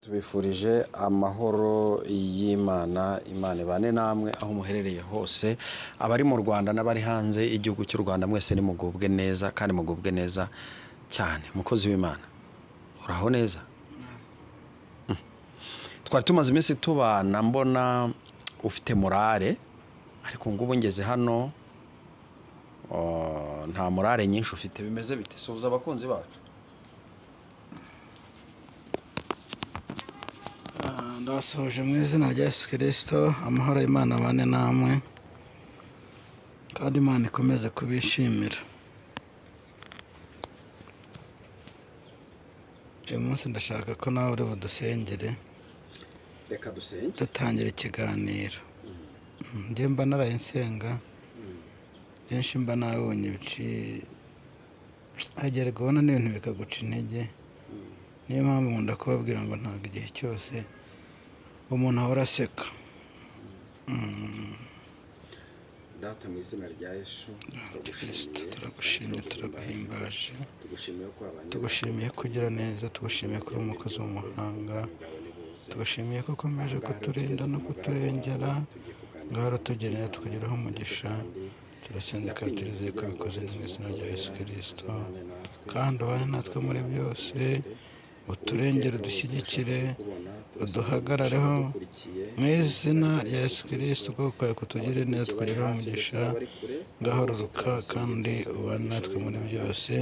Tubifurije amahoro y'Imana, Imana ibane namwe aho muherereye hose, abari mu Rwanda n'abari hanze igihugu cy'u Rwanda mwese nimugubwe neza kandi mugubwe neza cyane. Mukozi w'Imana uraho neza? Twari tumaze iminsi tubana mbona ufite morale, ariko ngubu ngeze hano nta morale nyinshi ufite. Bimeze bite? Suhuza abakunzi bacu. Ndabasoje mu izina rya Yesu Kristo, amahoro y'Imana abane namwe kandi Imana ikomeze kubishimira. Uyu munsi ndashaka ko nawe uri budusengere, Reka dusenge. dutangira ikiganiro. Njye mba naraye nsenga, byinshi mba nabonye hagera kubona n'ibintu bikaguca intege. Niyo mpamvu nkunda kubabwira ngo ntabwo igihe cyose umuntu ahora aseka. Data mu izina rya Yesu Kristo turagushimye, turaguhimbaje, tugushimiye tugushimiye kugira neza, tugushimiye kuri umukozi w'umuhanga, tugushimiye ko ukomeje kuturinda no kuturengera, ngaho tugenera tukugeraho umugisha. Turasenze kandi turizeye ko bikoze mu izina rya Yesu Kristo, kandi ubane natwe muri byose, uturengere, udushyigikire, uduhagarareho mu izina rya Yesu Kristo, kuko ukwiye kutugirira neza tukugeraho umugisha. Ngaho ruruka kandi ubane natwe muri byose.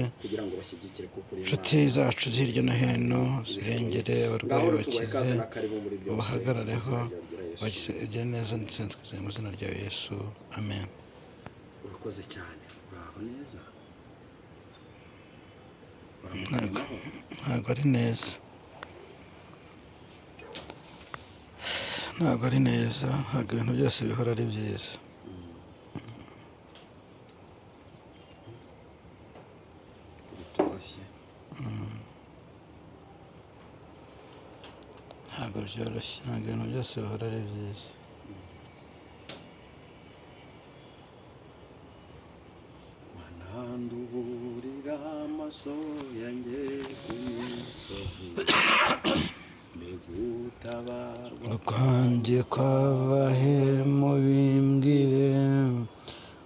Inshuti zacu hirya no hino zirengere, abarwayi bakize, ubahagarareho, bagire neza ndetse twizeye mu izina rya Yesu, amen. Urakoze cyane. Uraho neza? Ntabwo ari neza, ntabwo ari neza, ntabwo ibintu byose bihora ari byiza. Bitoroshye. Ntabwo byoroshye, ntabwo ibintu byose bihora ari byiza. Wananduburira amaso yanjye ku misozi, mbegutabarwa Kwanjye kwava he mubimbwire,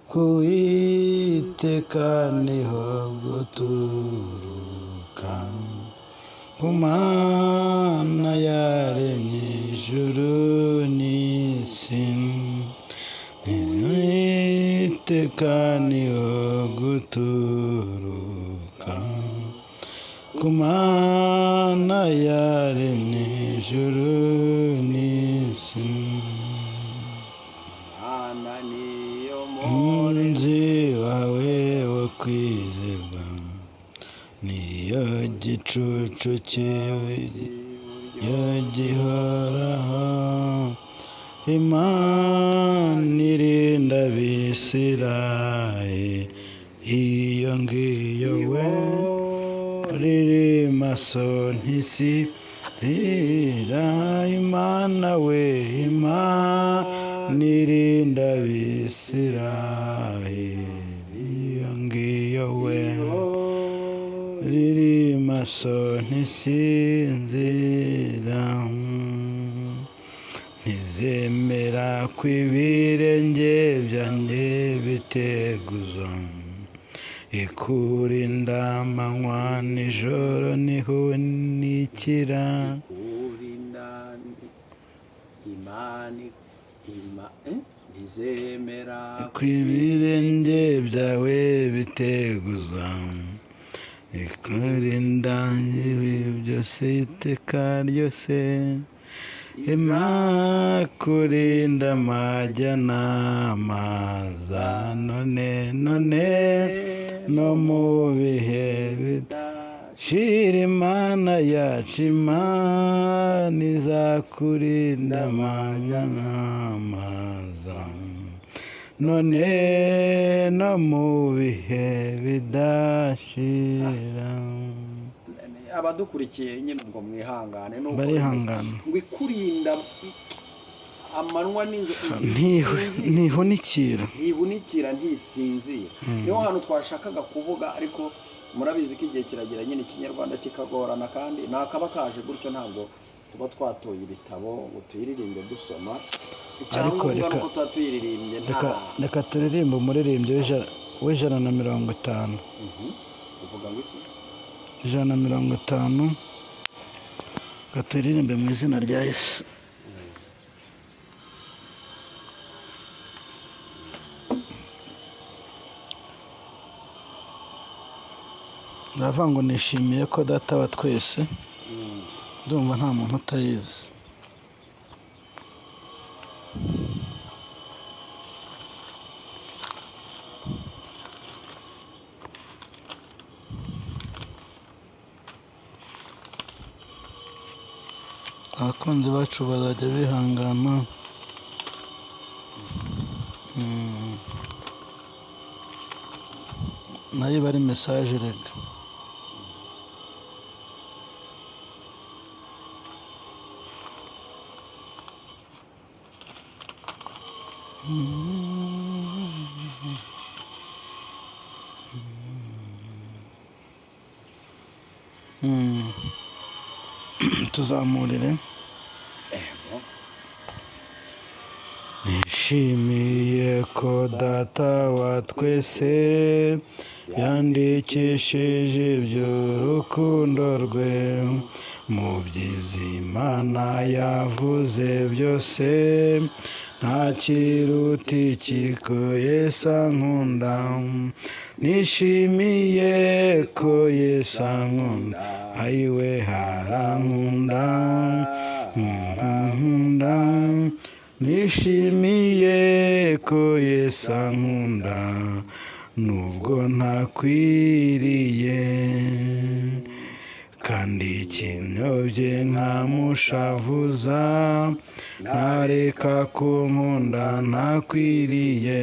ku Uwiteka niho guturuka, ku Mana yaremye ijuru n'isi. Uwiteka niho guturuka, ku Mana yaremye ijuru n'isi. Mana niyo Umunzi wawe wo kwizerwa, niyo gicucu cyewe yo gihoraho. Imana irinda Abisirayeli, iyo ngiyo we riri maso ntisibira. Imana we, Imana irinda Abisirayeli, iyo ngiyo we riri maso ntisinzira. Ntizemera ko ibirenge byanjye biteguza, ikurinda amanywa nijoro nihunikira. Ntizemera ko ibirenge byawe biteguza, ikurinda byose iteka ryose. Kurinda amajyanama za none no mu bihe bidashira. Imana yacu, Imana izakurinda amajyanama za none no mu bihe bidashira. abadukurikiye nyine ngo mwihangane nuko barihangana, ngo ikurinda amanywa n'injoro ntihunikira ntisinzira. Niho hantu twashakaga kuvuga, ariko murabizi ko igihe kiragira nyine ikinyarwanda kikagorana, kandi nakaba kaje gutyo ntabwo tuba twatoye ibitabo ngo tuyiririmbe dusoma Ariko cyangwa nuko tuba tuyiririmbye reka turirimbe umuririmbyi w'ijana na 50. uvuga ngo iki? 150. Reka turirimbe mu izina rya Yesu. Ndavuga ngo nishimiye ko data wa twese, ndumva nta muntu utayizi. Abakunzi bacu bazajya bihangana. Nayo iba ari mesaje rega. Tuzamurire. Nishimiye ko data wa twese yandikishije iby'urukundo rwe mu byiza Imana yavuze byose, nta kiruta iki ko Yesu ankunda. Nishimiye ko Yesu ankunda, ayiwe harankunda, nkunda. Nishimiye ko Yesu ankunda, nubwo ntakwiriye, kandi ikinyobye nkamushavuza, ntareka kunkunda ntakwiriye,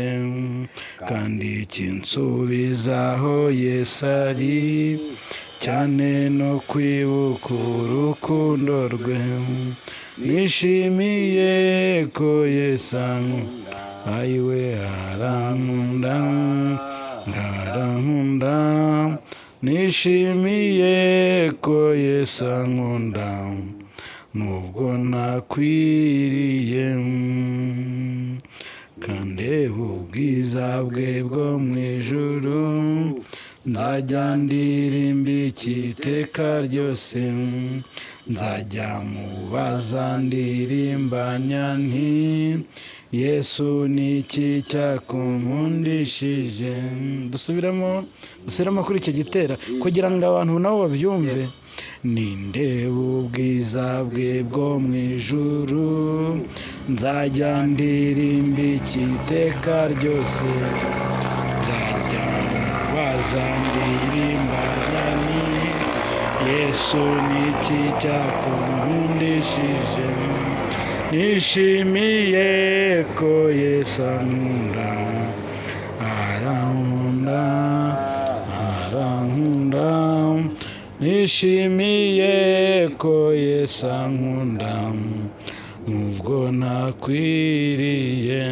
kandi kinsubizaho Yesu ari, cyane no kwibuka urukundo rwe. Nishimiye ko Yesu ankunda, ayiwe arankunda, arankunda. Nishimiye ko Yesu ankunda, nubwo ntakwiriye, kandi ubwiza bwe bwo mu ijuru nzajya ndirimba iteka ryose. Nzajya mubaza ndirimbanya nti, Yesu ni iki cyakunkundishije. Dusubiremo kuri icyo gitera kugira ngo abantu nabo babyumve. Nindeba ubwiza bwe bwo mu ijuru, nzajya ndirimba iteka ryose. Nzajya mubaza ndirimbanya nti, Yesu ni iki cyakunkundishije. Nishimiye ko Yesu ankunda, arankunda, arankunda. Nishimiye ko Yesu ankunda, nubwo ntakwiriye.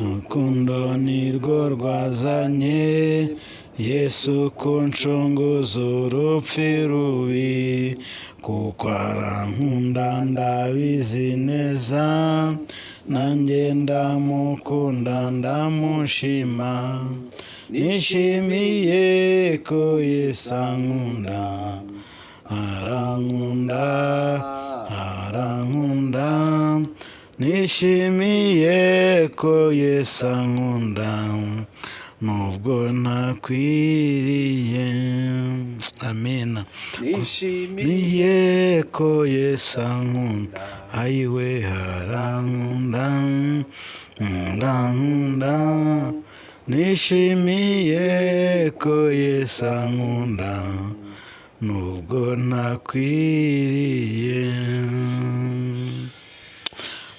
Urukundo nirwo rwazanye Yesu kuncunguza urupfu rubi, kuko arankunda ndabizi neza, nanjye ndamukunda ndamushima. Nishimiye ko Yesu ankunda, arankunda, arankunda. Nishimiye ko Yesu ankunda, nubwo ntakwiriye. Amina. Nishimiye ko Yesu ankunda, ayiwe harankunda, nkunda. Nishimiye ko Yesu ankunda, nubwo ntakwiriye.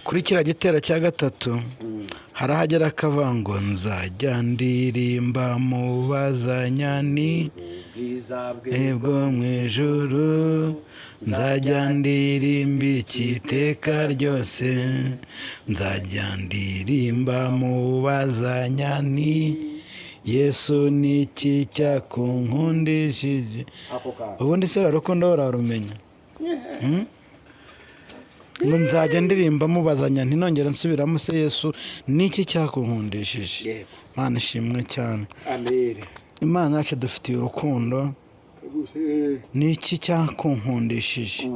Kuri kiriya gitero cya gatatu harahagera akavuga ngo, nzajya ndirimba mubazanya nti, bwo mu ijuru, nzajya ndirimba iteka ryose. Nzajya ndirimba mubazanya nti, Yesu ni iki cyakunkundishije. Ubundi se urukundo urarumenya? Ngo nzajya ndirimba mubazanya ntinongere nsubiramo se Yesu ni iki cyakunkundishije. Imana ishimwe cyane. Imana yacu dufitiye urukundo. Ni iki cyakunkundishije.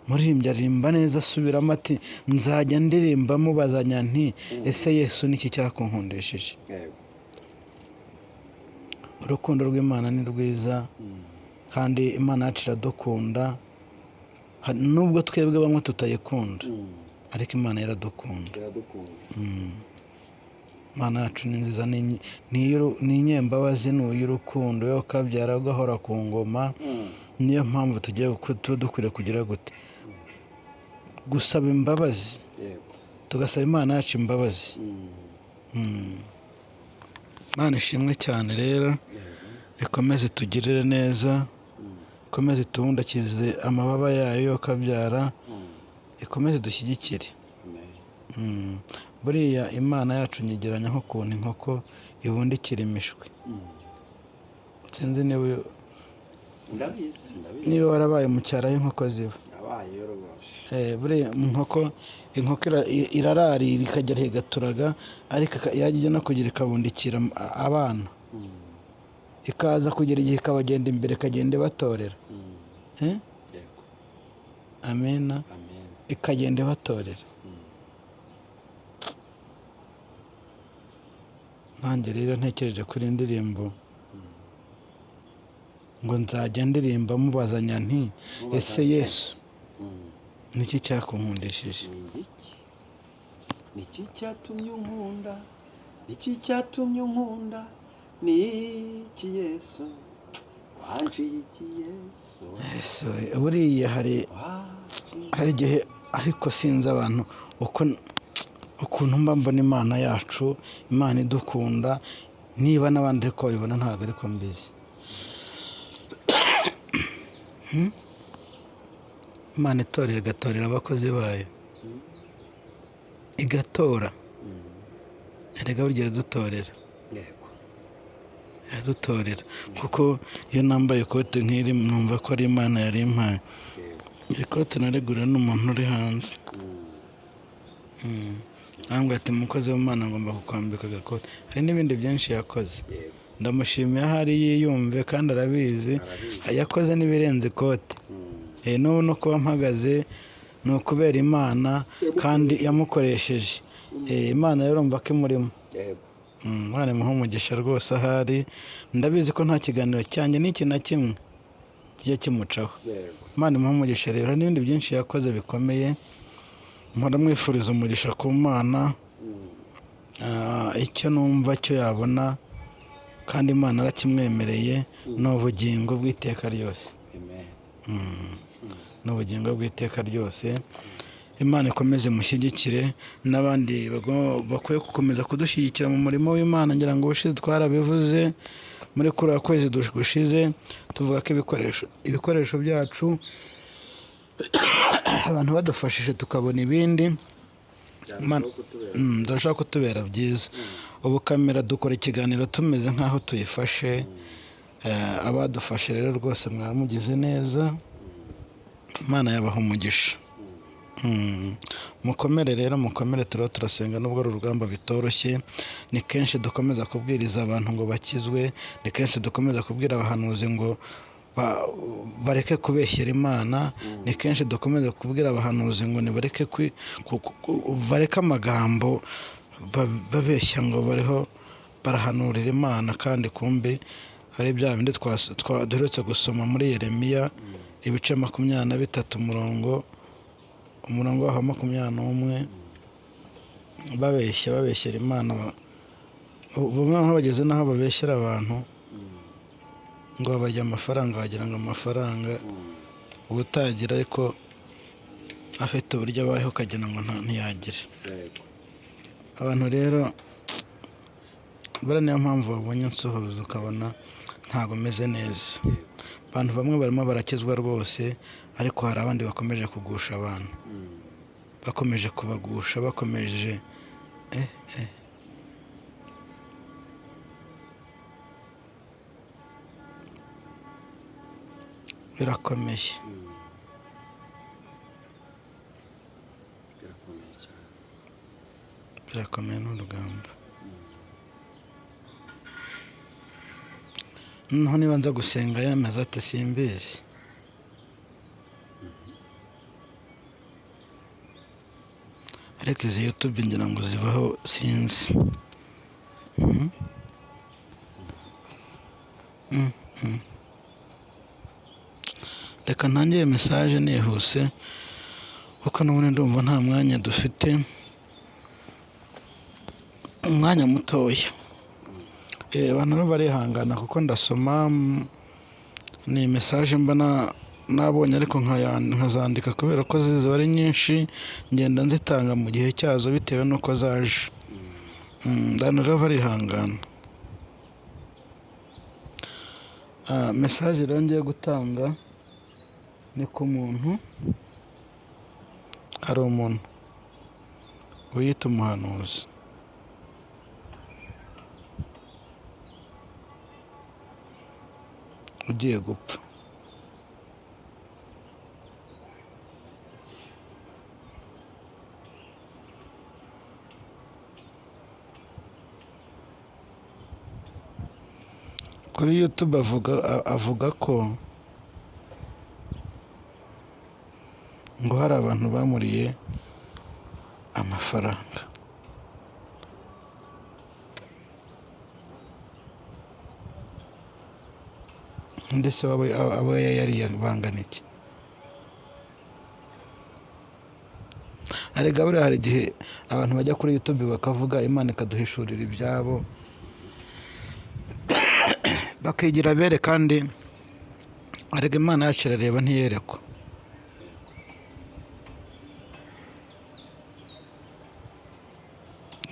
Muririmbyi aririmba neza asubiramo ati nzajya ndirimba mubazanya nti ese Yesu ni iki cyakunkundishije. Urukundo rw'Imana ni rwiza kandi Imana yacu iradukunda, nubwo twebwe bamwe tutayikunda ariko Imana iradukunda. Imana yacu ni nziza, ni inyembabazi, ni iy'urukundo, yo kabyara ugahora ku ngoma. Niyo mpamvu tuba dukwiriye kugira gute, gusaba imbabazi, tugasaba Imana yacu imbabazi. Imana ishimwe cyane rero, ikomeze tugirire neza, ikomeze tubundakize amababa yayo yo kabyara, ikomeze dushyigikire. Buriya Imana yacu nyigeranya nk'ukuntu inkoko ibundikira imishwi. Sinzi niba warabaye mu cyaro aho inkoko ziba. Buriya inkoko irararira ikagera higaturaga, ariko yajya no kugira ikabundikira abana, ikaza kugera igihe ikabagenda imbere ikagenda ibatorera. Amena, ikagenda ibatorera. Nanjye rero ntekereje kuri indirimbo ngo nzajya ndirimba mubazanya nti ese Yesu ni iki cyakunkundishije. Ni iki cyatumye unkunda, ni iki cyatumye unkunda, ni iki Yesu wanciye iki Yesu. Buriya hari igihe, ariko sinzi abantu ukuntu mba mbona Imana yacu, Imana idukunda, niba n'abandi ariko babibona ntabwo ariko mbizi. Imana itorera igatorera abakozi bayo, igatora, erega burya iradutorera, iradutorera. Kuko iyo nambaye ikote nk'iri numva ko ari Imana yari impaye. Iri kote nariguriwe n'umuntu uri hanze. Ntabwo ati umukozi w'Imana ngomba kukwambika agakote. Hari n'ibindi byinshi yakoze, ndamushimiye ahari yiyumve kandi arabizi, yakoze n'ibirenze ikote. N'ubu no kuba mpagaze ni ukubera Imana kandi yamukoresheje. Imana rero mva ko imurimo. Imana imuha umugisha rwose ahari. Ndabizi ko nta kiganiro cyanjye n'iki na kimwe kijya kimucaho. Imana imuha umugisha rero, n'ibindi byinshi yakoze bikomeye. Mpora mwifuriza umugisha ku Mana, icyo numva cyo yabona kandi Imana arakimwemereye ni ubugingo bw'iteka ryose. Ni ubugingo bw'iteka ryose. Imana ikomeze mushyigikire, n'abandi bakwiye gukomeza kudushyigikira mu murimo w'Imana. Ngira ngo ubushize twarabivuze muri kuriya kwezi gushize, tuvuga ko ibikoresho byacu abantu badufashije tukabona ibindi turashaka kutubera byiza. Ubu kamera dukora ikiganiro tumeze nk'aho tuyifashe. Abadufashe rero rwose mwamugize neza, Imana yabaha umugisha. Mukomere rero, mukomere, turasenga nubwo ari urugamba bitoroshye. Ni kenshi dukomeza kubwiriza abantu ngo bakizwe, ni kenshi dukomeza kubwira abahanuzi ngo bareke kubeshyera Imana, ni kenshi dukomeza kubwira abahanuzi ngo nibareke bareke amagambo babeshya ngo bariho barahanurira Imana, kandi kumbe hari bya bindi duherutse gusoma muri Yeremiya ibice 23 umurongo waho 21, babeshyera Imana. Bamwe bageze n'aho babeshyera abantu ngo babarya amafaranga, wagira ngo amafaranga ubutagira, ariko afite uburyo abayeho ukagira ngo ntiyagire. Abantu rero buriya niyo mpamvu babonye nsuhuza ukabona ntabwo meze neza. Abantu bamwe barimo barakizwa rwose, ariko hari abandi bakomeje kugusha abantu, bakomeje kubagusha, bakomeje birakomeye. birakomeye cyane. Birakomeye n'urugamba. Noneho niba nza gusenga yameze ati simbizi. Ariko izi YouTube ngira ngo zibaho sinzi. Reka ntangire message nihuse kuko n'ubundi ndumva nta mwanya dufite, umwanya mutoya. Abantu rero barihangana kuko ndasoma ni message mba nabonye ariko nkazandika kubera ko ziba ari nyinshi, ngenda nzitanga mu gihe cyazo bitewe n'uko zaje. Abantu rero barihangana. Message rero ngiye gutanga ni ku muntu, hari umuntu wiyita umuhanuzi. Ugiye gupfa. Kuri YouTube avuga ko ngo hari abantu bamuriye amafaranga. Ndetse abo yari bangana iki? Arega buriya hari igihe abantu bajya kuri YouTube bakavuga Imana ikaduhishurira ibyabo bakigira bere, kandi arega Imana yacu irareba ntiyerekwa.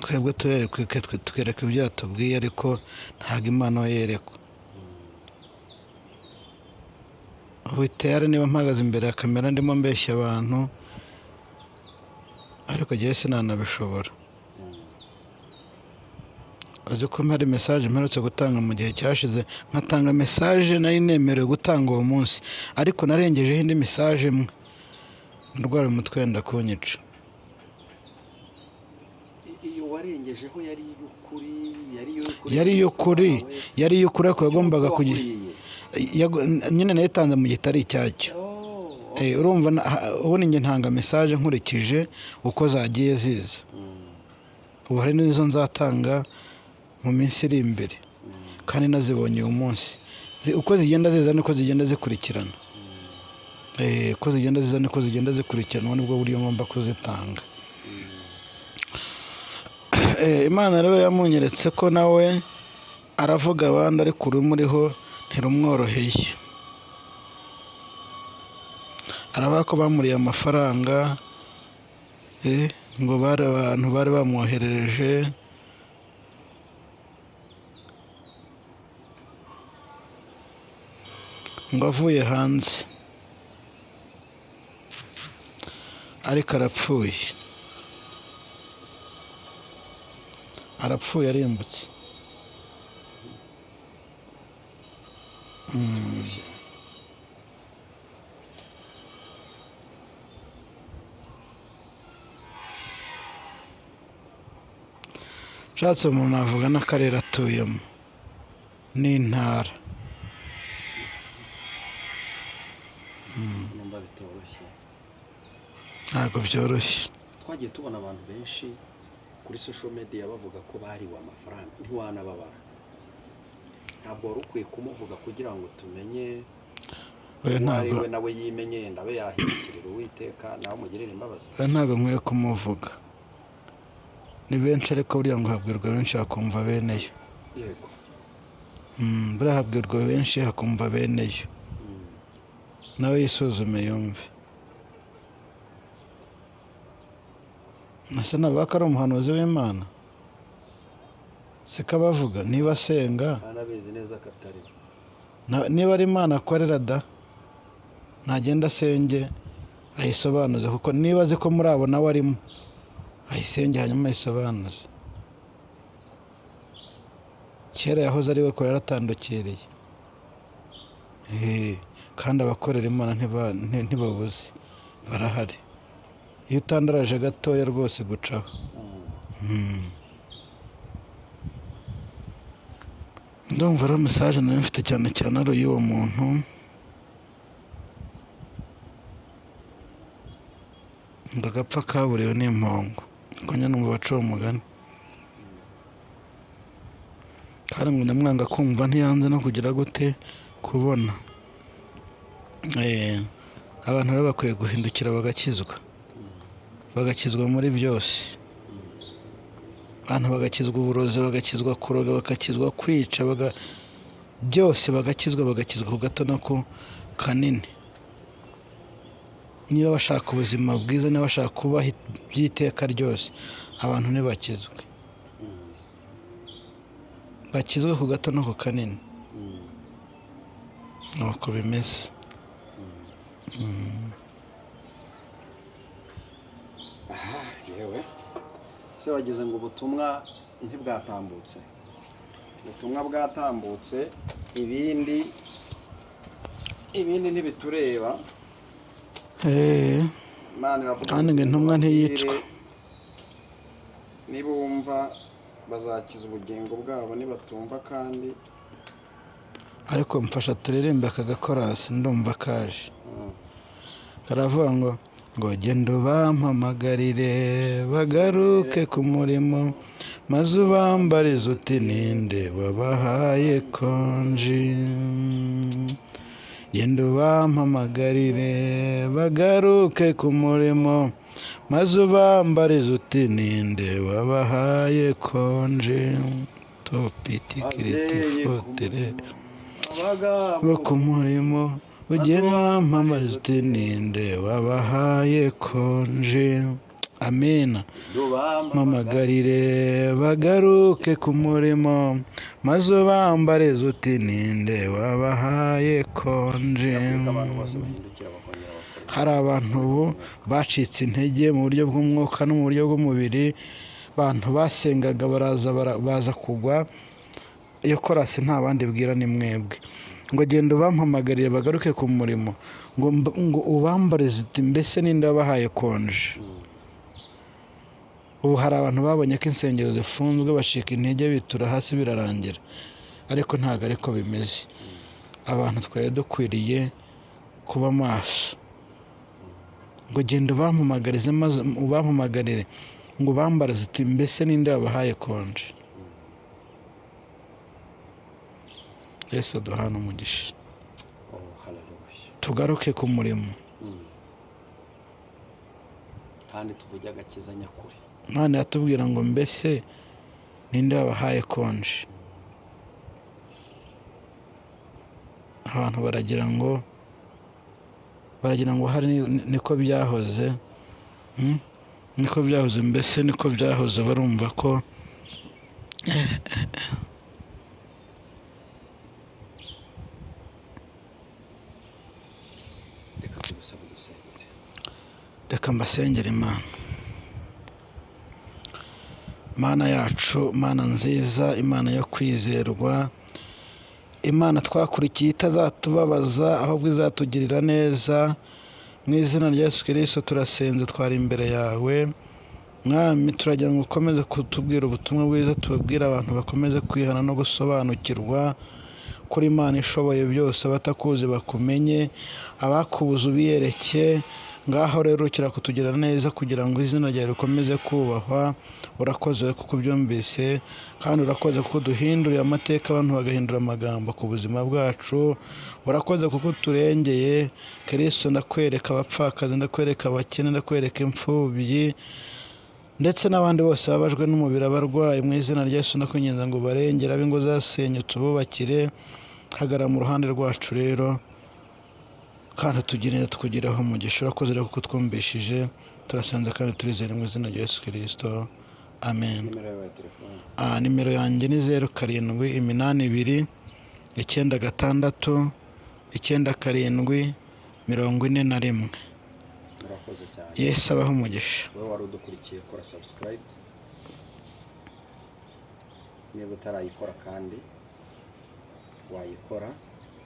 Twebwe tukereka ibyo yatubwiye ariko ntabwo Imana yerekwa. Witera niba mpagaze imbere ya kamera ndimo mbeshya abantu, ariko jyewe sinanabishobora. Uzi ko hari message mperutse gutanga mu gihe cyashize, nkatanga message nari nemerewe gutanga uwo munsi, ariko narengejeho indi message imwe, ndwara umutwe wenda kunyica. Iyo warengejeho yari y'ukuri ariko yagombaga kugira nyine nayitanze mu gitari icyacyo. Urumva ubundi njye ntanga message nkurikije uko zagiye ziza. Ubu hari n'izo nzatanga mu minsi iri imbere, kandi nazibonye uyu munsi. Uko zigenda ziza niko zigenda zikurikirana. Uko zigenda ziza niko zigenda zikurikirana, nibwo buryo ngomba kuzitanga. Imana rero yamunyeretse ko nawe aravuga abandi ariko urumuriho ntirumworoheye. Aravuga ko bamuriye amafaranga, ngo bari abantu bari bamwoherereje, ngo avuye hanze ariko arapfuye arimbutse. Nshatse umuntu navuga n'akarere atuyemo n'intara. numva bitoroshye. Ntabwo byoroshye. Twagiye tubona abantu benshi kuri social media bavuga ko bariwe amafaranga, ntiwanababara. Ntabwo wari ukwiye kumuvuga kugira ngo tumenye we nawe yimenye, ndabe yahindukirira Uwiteka nawe umugirire imbabazi. Ntabwo nkwiye kumuvuga. Ni benshi ariko buriya ngo habwirwa benshi hakumva beneyo. Yego. Buriya habwirwa benshi hakumva beneyo. Nawe yisuzume yumve. Nasa navuga ko ari umuhanuzi w'Imana? Siko abavuga niba asenga, anabizi neza ko atari. Niba ari Imana akorera da, ntagenda asenge ayisobanuze, kuko niba azi ko muri abo nawe arimo, ayisenge hanyuma ayisobanuze. Kera yahoze ari we ko yaratandukiriye. kandi abakorera Imana ntibabuze, barahari. Iyo utandaraje gatoya rwose gucaho. Ndumva ari mesaje nayo mfite cyane cyane ari y'uwo muntu. Ndagapfa kaburiwe n'impongo ko nyine numva baca uwo mugani, kandi ngo nyamwanga kumva ntiyanze no kugira gute kubona. Abantu rero bakwiye guhindukira bagakizwa muri byose. Abantu bagakizwa uburozi, bagakizwa kuroga, bagakizwa kwica, byose bagakizwa ku gato no ku kanini. Niba bashaka ubuzima bwiza, niba bashaka kubaho by'iteka ryose, abantu ntibakizwe, bakizwe ku gato no ku kanini. Nuko bimeze. Yewe se wageze ngo ubutumwa ntibwatambutse, ubutumwa bwatambutse, ibindi ntibitureba. Kandi ngo intumwa ntiyicwa. Nibumva bazakiza ubugingo bwabo, nibatumva kandi. Ariko mfasha turirimbe aka gakorasi, ndumva kaje. Karavuga ngo genda ubampamagarire bagaruke ku murimo, maze ubambarize uti ninde wabahaye konji. Genda ubampamagarire bagaruke ku murimo, maze ubambarize uti ninde wabahaye konji. Topitikiretefotere bo ku murimo, ugenda ubampamarize uti ninde wabahaye konji. Amina. Mpamagarire bagaruke ku murimo, maze ubambarize uti ninde wabahaye konji. Hari abantu ubu bacitse intege mu buryo bw'umwuka no mu buryo bw'umubiri. Abantu basengaga baza kugwa. Iyo korasi nta bandi bwira ni mwebwe. Ngo genda ubampamagarire bagaruke ku murimo, ngo ubambarize uti mbese ninde wabahaye konji. Ubu hari abantu babonye ko insengero zifunzwe, bashika intege, bitura hasi, birarangira. Ariko ntabwo ariko bimeze. Abantu twari dukwiriye kuba maso. Ngo genda ubampamagarire, ngo ubambarize uti mbese ninde wabahaye konji. Yesu aduhana umugisha. Tugaruke ku murimo kandi tuvuge agakiza nyakuri. Imana yatubwira ngo mbese ninde wabahaye konji. Abantu baragira ngo hari niko byahoze. Niko byahoze, mbese niko byahoze. Barumva ko reka mbasengere. Imana, Mana yacu, Mana nziza, Imana yo kwizerwa, Imana twakurikiye itazatubabaza ahubwo izatugirira neza. Mu izina rya Yesu Kristo turasenze, twari imbere yawe. Mwami, turagira ngo ukomeze kutubwira ubutumwa bwiza, tubabwire abantu bakomeze kwihana no gusobanukirwa kuri Imana ishoboye byose. Abatakuzi bakumenye, abakubuze ubiyereke. Ngaho rero ukira kutugira neza kugira ngo izina ryawe rikomeze kubahwa. Urakoze kuko ubyumvise, kandi urakoze kuko duhinduriye amateka, abantu bagahindura amagambo ku buzima bwacu. Urakoze kuko uturengeye. Kristo, ndakwereka abapfakazi, ndakwereka abakene, ndakwereka imfubyi, ndetse n'abandi bose babajwe n'umubiri, abarwayi. Mu izina rya Yesu ndakwinginze ngo barengere ab'ingo zasenyutse, ububakire. Hagara mu ruhande rwacu rero, kandi tugirire tukugireho umugisha. Urakoze rero kuko twumvishije, turasenze kandi turizere mu izina rya Yesu Kristo. Amen. Nimero yanjye ni 0782 966 94741. Yesu abaho umugisha. Wowe wari udukurikiye, kora subscribe niba utarayikora, kandi wayikora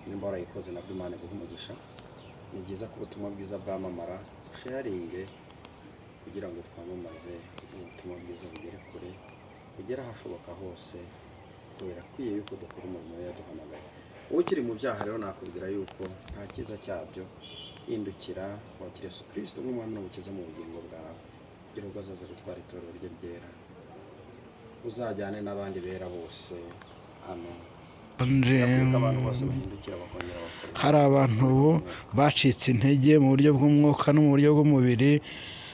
nimba warayikoze nabwo Imana iguhe umugisha. Ni byiza ko ubutumwa bwiza bwamamara, sharinge kugira ngo twamamaze ubutumwa bwiza bugere kure, bugere ahashoboka hose, kubera kwiye yuko dukora umurimo yaduhamagaye. Wowe ukiri mu byaha rero nakubwira yuko nta cyiza cyabyo, hindukira wakire Yesu Kristo nk'umwami n'umukiza mu bugingo bwawe, kugira ngo azaze gutwara itorero rye ryera, uzajyane n'abandi bera bose. Amen. Abantu bose bahindukira bakongera bakora. Hari abantu ubu bacitse intege mu buryo bw'umwuka no mu buryo bw'umubiri,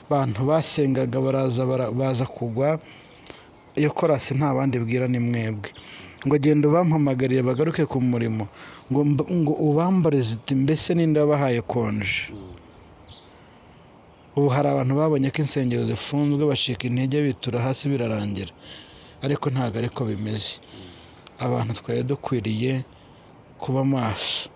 abantu basengaga baza kugwa. Iyo korasi nta bandi bwira ni mwebwe, ngo genda ubampamagarire bagaruke ku murimo, ngo ubambarize uti mbese ninde wabahaye konje. Ubu hari abantu babonye ko insengero zifunzwe bacika intege bitura hasi birarangira, ariko ntabwo ariko bimeze. Abantu twari dukwiriye kuba maso.